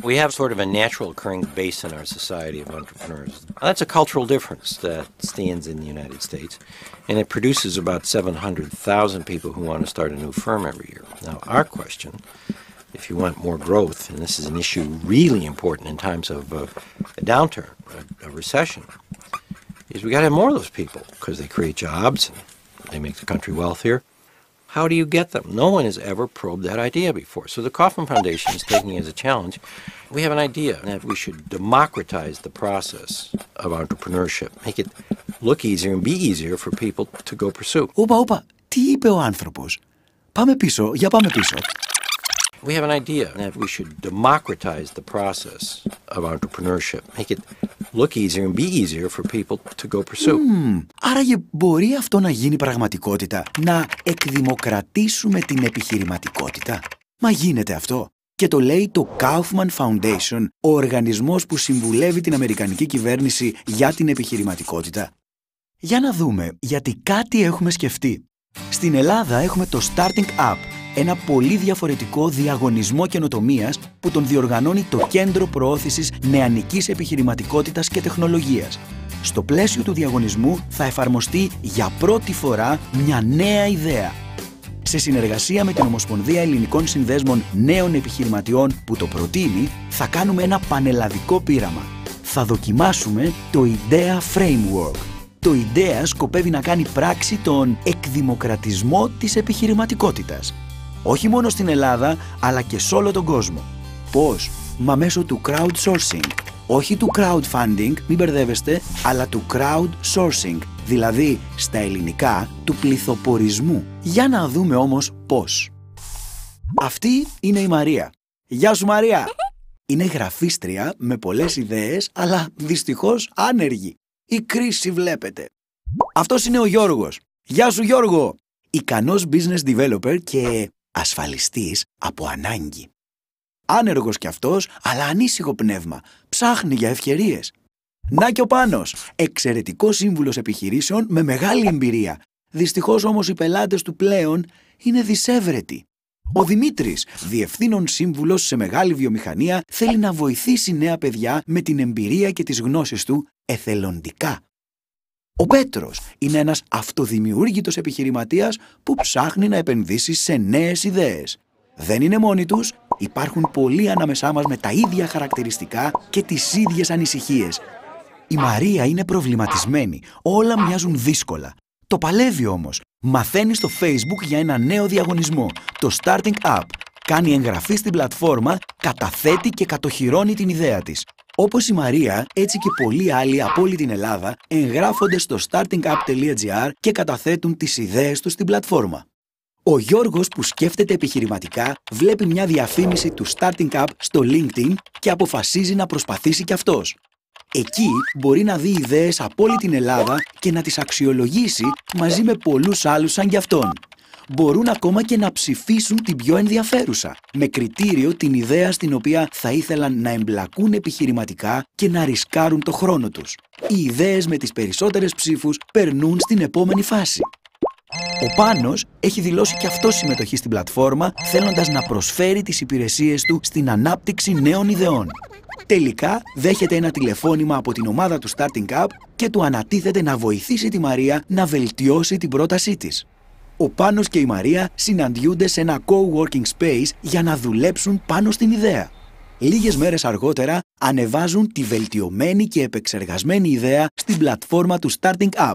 We have sort of a natural occurring base in our society of entrepreneurs. That's a cultural difference that stands in the United States, and it produces about 700,000 people who want to start a new firm every year. Now, our question, if you want more growth, and this is an issue really important in times of a downturn, a recession, is we got to have more of those people because they create jobs and they make the country wealthier. How do you get them? No one has ever probed that idea before. So the Kauffman Foundation is taking it as a challenge. We have an idea that we should democratize the process of entrepreneurship, make it look easier and be easier for people to go pursue. Όπα, τι είπε ο άνθρωπος? Πάμε πίσω, πάμε πίσω. We have an idea that we should democratize the process of entrepreneurship, make it look easier and be easier for people to go pursue. Άραγε μπορεί αυτό να γίνει πραγματικότητα, να εκδημοκρατήσουμε την επιχειρηματικότητα? Μα γίνεται αυτό. Και το λέει το Kauffman Foundation, ο οργανισμός που συμβουλεύει την Αμερικανική κυβέρνηση για την επιχειρηματικότητα. Για να δούμε, γιατί κάτι έχουμε σκεφτεί. Στην Ελλάδα έχουμε το Starting Up, ένα πολύ διαφορετικό διαγωνισμό καινοτομίας που τον διοργανώνει το Κέντρο Προώθησης Νεανικής Επιχειρηματικότητας και Τεχνολογίας. Στο πλαίσιο του διαγωνισμού θα εφαρμοστεί για πρώτη φορά μια νέα ιδέα. Σε συνεργασία με την Ομοσπονδία Ελληνικών Συνδέσμων Νέων Επιχειρηματιών που το προτείνει, θα κάνουμε ένα πανελλαδικό πείραμα. Θα δοκιμάσουμε το IDEA Framework. Το IDEA σκοπεύει να κάνει πράξη τον εκδημοκρατισμό της επιχειρηματικότητας. Όχι μόνο στην Ελλάδα, αλλά και σε όλο τον κόσμο. Πώς? Μα μέσω του crowdsourcing. Όχι του crowdfunding, μην μπερδεύεστε, αλλά του crowdsourcing, δηλαδή στα ελληνικά του πληθοπορισμού. Για να δούμε όμως πώς. Αυτή είναι η Μαρία. Γεια σου Μαρία! Είναι γραφίστρια με πολλές ιδέες, αλλά δυστυχώς άνεργη. Η κρίση βλέπετε. Αυτός είναι ο Γιώργος. Γεια σου Γιώργο! Ικανός business developer και ασφαλιστής από ανάγκη. Άνεργος κι αυτός, αλλά ανήσυχο πνεύμα. Ψάχνει για ευκαιρίες. Να και ο Πάνος, εξαιρετικός σύμβουλος επιχειρήσεων με μεγάλη εμπειρία. Δυστυχώς όμως οι πελάτες του πλέον είναι δυσέβρετοι. Ο Δημήτρης, διευθύνων σύμβουλος σε μεγάλη βιομηχανία, θέλει να βοηθήσει νέα παιδιά με την εμπειρία και τις γνώσεις του εθελοντικά. Ο Πέτρος είναι ένας αυτοδημιούργητος επιχειρηματίας που ψάχνει να επενδύσει σε νέες ιδέες. Δεν είναι μόνοι τους, υπάρχουν πολλοί ανάμεσά μας με τα ίδια χαρακτηριστικά και τις ίδιες ανησυχίες. Η Μαρία είναι προβληματισμένη, όλα μοιάζουν δύσκολα. Το παλεύει όμως. Μαθαίνει στο Facebook για ένα νέο διαγωνισμό, το Starting Up. Κάνει εγγραφή στην πλατφόρμα, καταθέτει και κατοχυρώνει την ιδέα της. Όπως η Μαρία, έτσι και πολλοί άλλοι από όλη την Ελλάδα εγγράφονται στο startingup.gr και καταθέτουν τις ιδέες τους στην πλατφόρμα. Ο Γιώργος που σκέφτεται επιχειρηματικά βλέπει μια διαφήμιση του Starting Up στο LinkedIn και αποφασίζει να προσπαθήσει κι αυτός. Εκεί μπορεί να δει ιδέες από όλη την Ελλάδα και να τις αξιολογήσει μαζί με πολλούς άλλους σαν κι αυτόν. Μπορούν ακόμα και να ψηφίσουν την πιο ενδιαφέρουσα, με κριτήριο την ιδέα στην οποία θα ήθελαν να εμπλακούν επιχειρηματικά και να ρισκάρουν το χρόνο τους. Οι ιδέες με τις περισσότερες ψήφους περνούν στην επόμενη φάση. Ο Πάνος έχει δηλώσει και αυτό συμμετοχή στην πλατφόρμα, θέλοντας να προσφέρει τις υπηρεσίες του στην ανάπτυξη νέων ιδεών. Τελικά δέχεται ένα τηλεφώνημα από την ομάδα του Starting Up και του ανατίθεται να βοηθήσει τη Μαρία να βελτιώσει την πρότασή της. Ο Πάνος και η Μαρία συναντιούνται σε ένα co-working space για να δουλέψουν πάνω στην ιδέα. Λίγες μέρες αργότερα ανεβάζουν τη βελτιωμένη και επεξεργασμένη ιδέα στην πλατφόρμα του Starting Up.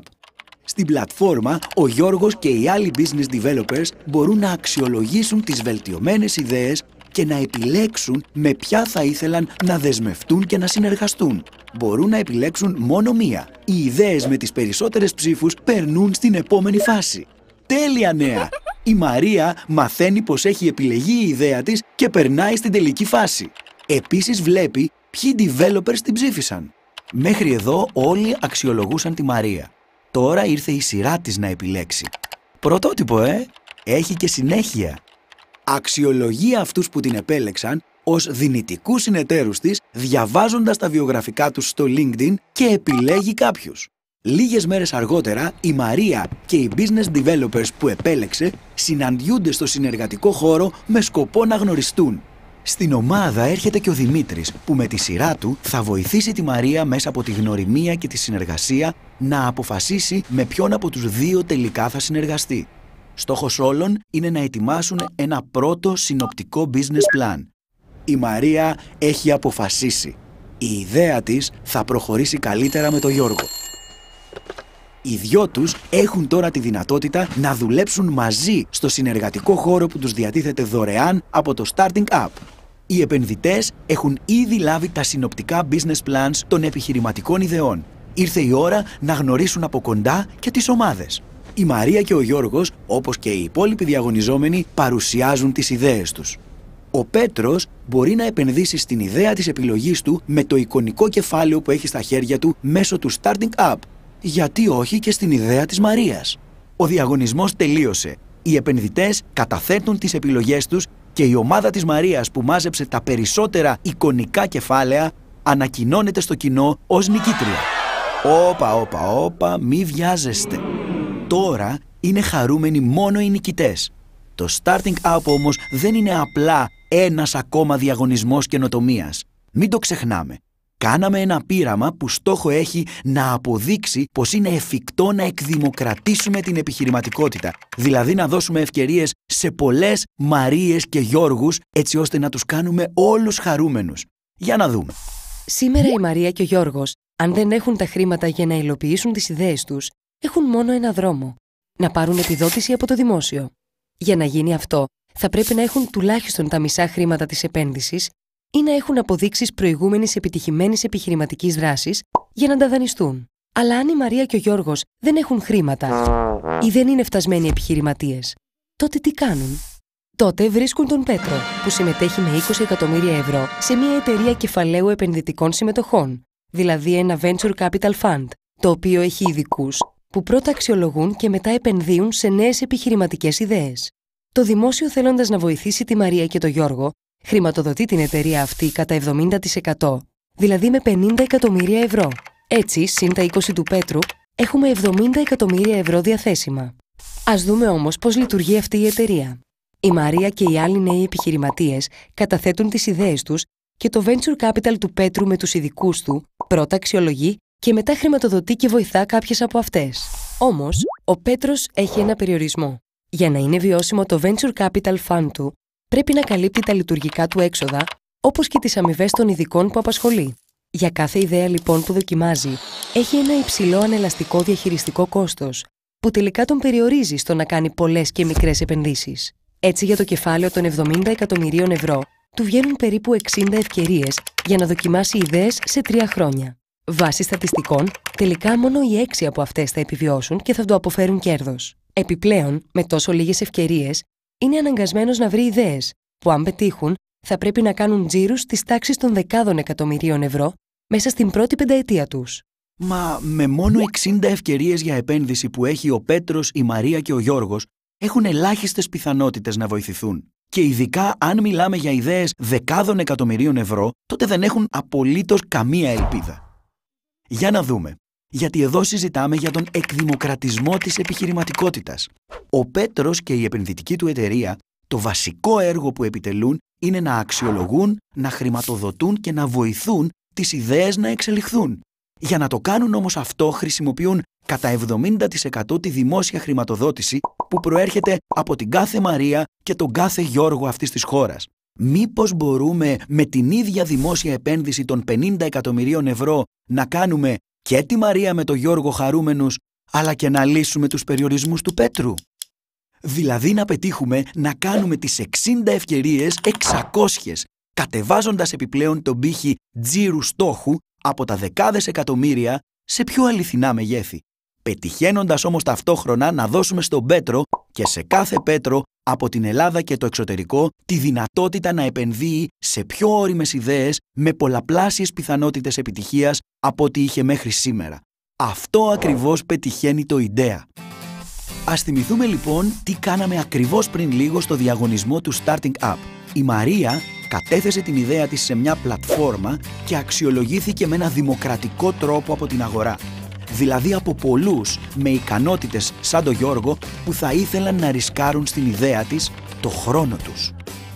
Στην πλατφόρμα, ο Γιώργος και οι άλλοι business developers μπορούν να αξιολογήσουν τις βελτιωμένες ιδέες και να επιλέξουν με ποια θα ήθελαν να δεσμευτούν και να συνεργαστούν. Μπορούν να επιλέξουν μόνο μία. Οι ιδέες με τις περισσότερες ψήφους περνούν στην επόμενη φάση. Τέλεια νέα! Η Μαρία μαθαίνει πως έχει επιλεγεί η ιδέα της και περνάει στην τελική φάση. Επίσης βλέπει ποιοι developers την ψήφισαν. Μέχρι εδώ όλοι αξιολογούσαν τη Μαρία. Τώρα ήρθε η σειρά της να επιλέξει. Πρωτότυπο, Έχει και συνέχεια. Αξιολογεί αυτούς που την επέλεξαν ως δυνητικούς συνεταίρους της, διαβάζοντας τα βιογραφικά τους στο LinkedIn και επιλέγει κάποιους. Λίγες μέρες αργότερα, η Μαρία και οι business developers που επέλεξε συναντιούνται στο συνεργατικό χώρο με σκοπό να γνωριστούν. Στην ομάδα έρχεται και ο Δημήτρης, που με τη σειρά του θα βοηθήσει τη Μαρία μέσα από τη γνωριμία και τη συνεργασία να αποφασίσει με ποιον από τους δύο τελικά θα συνεργαστεί. Στόχος όλων είναι να ετοιμάσουν ένα πρώτο συνοπτικό business plan. Η Μαρία έχει αποφασίσει. Η ιδέα της θα προχωρήσει καλύτερα με τον Γιώργο. Οι δυο τους έχουν τώρα τη δυνατότητα να δουλέψουν μαζί στο συνεργατικό χώρο που τους διατίθεται δωρεάν από το Starting Up. Οι επενδυτές έχουν ήδη λάβει τα συνοπτικά business plans των επιχειρηματικών ιδεών. Ήρθε η ώρα να γνωρίσουν από κοντά και τις ομάδες. Η Μαρία και ο Γιώργος, όπως και οι υπόλοιποι διαγωνιζόμενοι, παρουσιάζουν τις ιδέες τους. Ο Πέτρος μπορεί να επενδύσει στην ιδέα της επιλογής του με το εικονικό κεφάλαιο που έχει στα χέρια του μέσω του Starting Up. Γιατί όχι και στην ιδέα της Μαρίας. Ο διαγωνισμός τελείωσε. Οι επενδυτές καταθέτουν τις επιλογές τους και η ομάδα της Μαρίας που μάζεψε τα περισσότερα κεφάλαια ανακοινώνεται στο κοινό ως νικήτρια. Όπα, μη βιάζεστε. Τώρα είναι χαρούμενοι μόνο οι νικητές. Το Starting Up όμως δεν είναι απλά ένας ακόμα διαγωνισμός καινοτομίας. Μην το ξεχνάμε. Κάναμε ένα πείραμα που στόχο έχει να αποδείξει πως είναι εφικτό να εκδημοκρατήσουμε την επιχειρηματικότητα, δηλαδή να δώσουμε ευκαιρίες σε πολλές Μαρίες και Γιώργους, έτσι ώστε να τους κάνουμε όλους χαρούμενους. Για να δούμε. Σήμερα η Μαρία και ο Γιώργος, αν δεν έχουν τα χρήματα για να υλοποιήσουν τις ιδέες τους, έχουν μόνο ένα δρόμο: να πάρουν επιδότηση από το δημόσιο. Για να γίνει αυτό, θα πρέπει να έχουν τουλάχιστον τα μισά χρήματα της επένδυσης ή να έχουν αποδείξεις προηγούμενης επιτυχημένης επιχειρηματικής δράσης για να τα δανειστούν. Αλλά αν η Μαρία και ο Γιώργος δεν έχουν χρήματα ή δεν είναι φτασμένοι επιχειρηματίες, τότε τι κάνουν? Τότε βρίσκουν τον Πέτρο, που συμμετέχει με 20 εκατομμύρια ευρώ σε μια εταιρεία κεφαλαίου επενδυτικών συμμετοχών, δηλαδή ένα Venture Capital Fund, το οποίο έχει ειδικούς που πρώτα αξιολογούν και μετά επενδύουν σε νέες επιχειρηματικές ιδέες. Το δημόσιο, θέλοντας να βοηθήσει τη Μαρία και τον Γιώργο, χρηματοδοτεί την εταιρεία αυτή κατά 70%, δηλαδή με 50 εκατομμύρια ευρώ. Έτσι, συν τα 20 του Πέτρου, έχουμε 70 εκατομμύρια ευρώ διαθέσιμα. Ας δούμε όμως πώς λειτουργεί αυτή η εταιρεία. Η Μαρία και οι άλλοι νέοι επιχειρηματίες καταθέτουν τις ιδέες τους και το venture capital του Πέτρου με τους ειδικούς του πρώτα αξιολογεί και μετά χρηματοδοτεί και βοηθά κάποιες από αυτές. Όμως, ο Πέτρος έχει ένα περιορισμό. Για να είναι βιώσιμο το venture capital fund του, πρέπει να καλύπτει τα λειτουργικά του έξοδα, όπως και τις αμοιβές των ειδικών που απασχολεί. Για κάθε ιδέα λοιπόν που δοκιμάζει, έχει ένα υψηλό ανελαστικό διαχειριστικό κόστος, που τελικά τον περιορίζει στο να κάνει πολλές και μικρές επενδύσεις. Έτσι, για το κεφάλαιο των 70 εκατομμυρίων ευρώ, του βγαίνουν περίπου 60 ευκαιρίες για να δοκιμάσει ιδέες σε 3 χρόνια. Βάσει στατιστικών, τελικά μόνο οι 6 από αυτές θα επιβιώσουν και θα του αποφέρουν κέρδος. Επιπλέον, με τόσο λίγες ευκαιρίες, είναι αναγκασμένος να βρει ιδέες που, αν πετύχουν, θα πρέπει να κάνουν τζίρους της τάξης των δεκάδων εκατομμυρίων ευρώ μέσα στην πρώτη πενταετία τους. Μα με μόνο 60 ευκαιρίες για επένδυση που έχει ο Πέτρος, η Μαρία και ο Γιώργος, έχουν ελάχιστες πιθανότητες να βοηθηθούν. Και ειδικά αν μιλάμε για ιδέες δεκάδων εκατομμυρίων ευρώ, τότε δεν έχουν απολύτως καμία ελπίδα. Για να δούμε. Γιατί εδώ συζητάμε για τον εκδημοκρατισμό της επιχειρηματικότητας. Ο Πέτρος και η επενδυτική του εταιρεία, το βασικό έργο που επιτελούν είναι να αξιολογούν, να χρηματοδοτούν και να βοηθούν τις ιδέες να εξελιχθούν. Για να το κάνουν όμως αυτό, χρησιμοποιούν κατά 70% τη δημόσια χρηματοδότηση που προέρχεται από την κάθε Μαρία και τον κάθε Γιώργο αυτής της χώρας. Μήπως μπορούμε με την ίδια δημόσια επένδυση των 50 εκατομμυρίων ευρώ να κάνουμε και τη Μαρία με τον Γιώργο χαρούμενους, αλλά και να λύσουμε τους περιορισμούς του Πέτρου? Δηλαδή να πετύχουμε να κάνουμε τις 60 ευκαιρίες 600, κατεβάζοντας επιπλέον τον πύχη τζίρου στόχου από τα δεκάδες εκατομμύρια σε πιο αληθινά μεγέθη. Πετυχαίνοντας όμως ταυτόχρονα να δώσουμε στον Πέτρο και σε κάθε Πέτρο από την Ελλάδα και το εξωτερικό τη δυνατότητα να επενδύει σε πιο ώριμες ιδέες με πολλαπλάσιες πιθανότητες επιτυχίας από ό,τι είχε μέχρι σήμερα. Αυτό ακριβώς πετυχαίνει το IDEA. Ας θυμηθούμε λοιπόν τι κάναμε ακριβώς πριν λίγο στο διαγωνισμό του Starting Up. Η Μαρία κατέθεσε την ιδέα της σε μια πλατφόρμα και αξιολογήθηκε με ένα δημοκρατικό τρόπο από την αγορά. δηλαδή από πολλούς με ικανότητες σαν τον Γιώργο που θα ήθελαν να ρισκάρουν στην ιδέα της το χρόνο τους.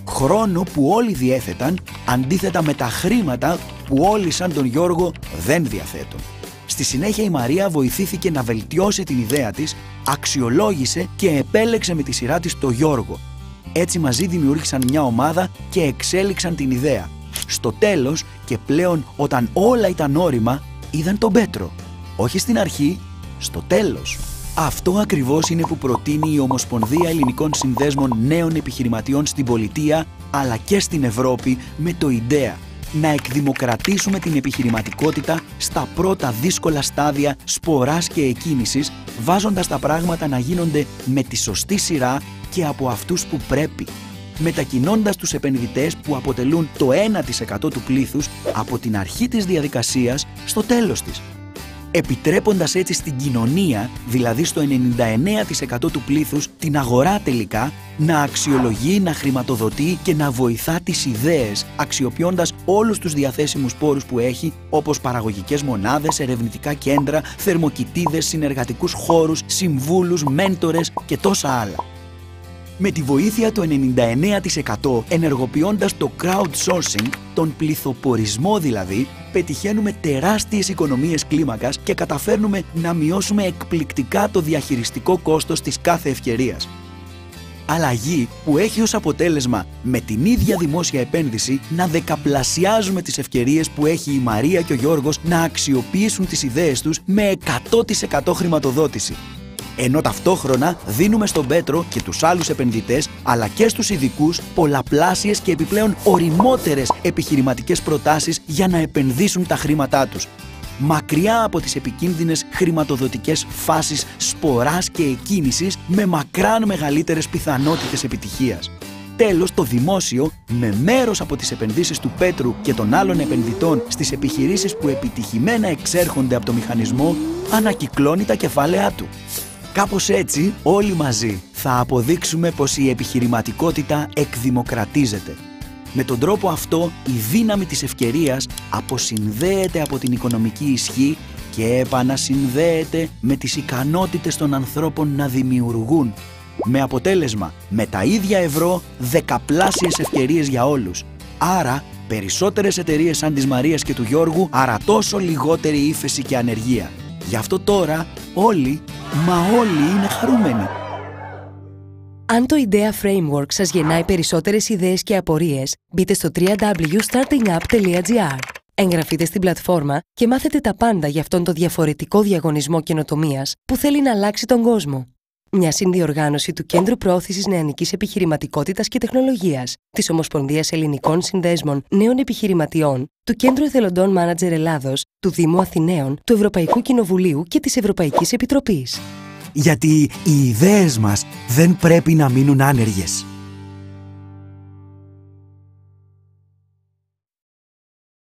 Χρόνο που όλοι διέθεταν, αντίθετα με τα χρήματα που όλοι σαν τον Γιώργο δεν διαθέτουν. Στη συνέχεια η Μαρία βοηθήθηκε να βελτιώσει την ιδέα της, αξιολόγησε και επέλεξε με τη σειρά της τον Γιώργο. Έτσι μαζί δημιούργησαν μια ομάδα και εξέλιξαν την ιδέα. Στο τέλος και πλέον όταν όλα ήταν όριμα, είδαν τον Πέτρο. Όχι στην αρχή, στο τέλος. Αυτό ακριβώς είναι που προτείνει η Ομοσπονδία Ελληνικών Συνδέσμων Νέων Επιχειρηματιών στην πολιτεία αλλά και στην Ευρώπη με το IDEA. Να εκδημοκρατήσουμε την επιχειρηματικότητα στα πρώτα δύσκολα στάδια σποράς και εκκίνησης, βάζοντας τα πράγματα να γίνονται με τη σωστή σειρά και από αυτούς που πρέπει, μετακινώντας τους επενδυτές που αποτελούν το 1% του πλήθους από την αρχή της διαδικασίας στο τέλος της. Επιτρέποντας έτσι στην κοινωνία, δηλαδή στο 99% του πλήθους, την αγορά τελικά, να αξιολογεί, να χρηματοδοτεί και να βοηθά τις ιδέες, αξιοποιώντας όλους τους διαθέσιμους πόρους που έχει, όπως παραγωγικές μονάδες, ερευνητικά κέντρα, θερμοκοιτίδες, συνεργατικούς χώρους, συμβούλους, μέντορες και τόσα άλλα. Με τη βοήθεια του 99% ενεργοποιώντας το crowdsourcing, τον πληθοπορισμό δηλαδή, πετυχαίνουμε τεράστιες οικονομίες κλίμακας και καταφέρνουμε να μειώσουμε εκπληκτικά το διαχειριστικό κόστος της κάθε ευκαιρίας. Αλλαγή που έχει ως αποτέλεσμα με την ίδια δημόσια επένδυση να δεκαπλασιάζουμε τις ευκαιρίες που έχει η Μαρία και ο Γιώργος να αξιοποιήσουν τις ιδέες τους με 100% χρηματοδότηση. Ενώ ταυτόχρονα δίνουμε στον Πέτρο και τους άλλους επενδυτές αλλά και στους ειδικούς πολλαπλάσιες και επιπλέον ωριμότερες επιχειρηματικές προτάσεις για να επενδύσουν τα χρήματά τους. Μακριά από τις επικίνδυνες χρηματοδοτικές φάσεις σποράς και εκκίνησης με μακράν μεγαλύτερες πιθανότητες επιτυχίας. Τέλος, το δημόσιο, με μέρος από τις επενδύσεις του Πέτρου και των άλλων επενδυτών στις επιχειρήσεις που επιτυχημένα εξέρχονται από το μηχανισμό, ανακυκλώνει τα κεφάλαιά του. Κάπως έτσι, όλοι μαζί θα αποδείξουμε πως η επιχειρηματικότητα εκδημοκρατίζεται. Με τον τρόπο αυτό, η δύναμη της ευκαιρίας αποσυνδέεται από την οικονομική ισχύ και επανασυνδέεται με τις ικανότητες των ανθρώπων να δημιουργούν. Με αποτέλεσμα, με τα ίδια ευρώ, δεκαπλάσιες ευκαιρίες για όλους. Άρα, περισσότερες εταιρείες σαν της Μαρίας και του Γιώργου, άρα τόσο λιγότερη ύφεση και ανεργία. Γι' αυτό τώρα όλοι, μα όλοι είναι χαρούμενοι. Αν το IDEA Framework σας γεννάει περισσότερες ιδέες και απορίες, μπείτε στο www.startingup.gr. Εγγραφείτε στην πλατφόρμα και μάθετε τα πάντα για αυτόν τον διαφορετικό διαγωνισμό καινοτομίας που θέλει να αλλάξει τον κόσμο. Μια συνδιοργάνωση του Κέντρου Προώθησης Νεανικής Επιχειρηματικότητας και Τεχνολογίας, της Ομοσπονδίας Ελληνικών Συνδέσμων Νέων Επιχειρηματιών, του Κέντρου Εθελοντών Μάνατζερ Ελλάδος, του Δήμου Αθηναίων, του Ευρωπαϊκού Κοινοβουλίου και της Ευρωπαϊκής Επιτροπής. Γιατί οι ιδέες μας δεν πρέπει να μείνουν άνεργες.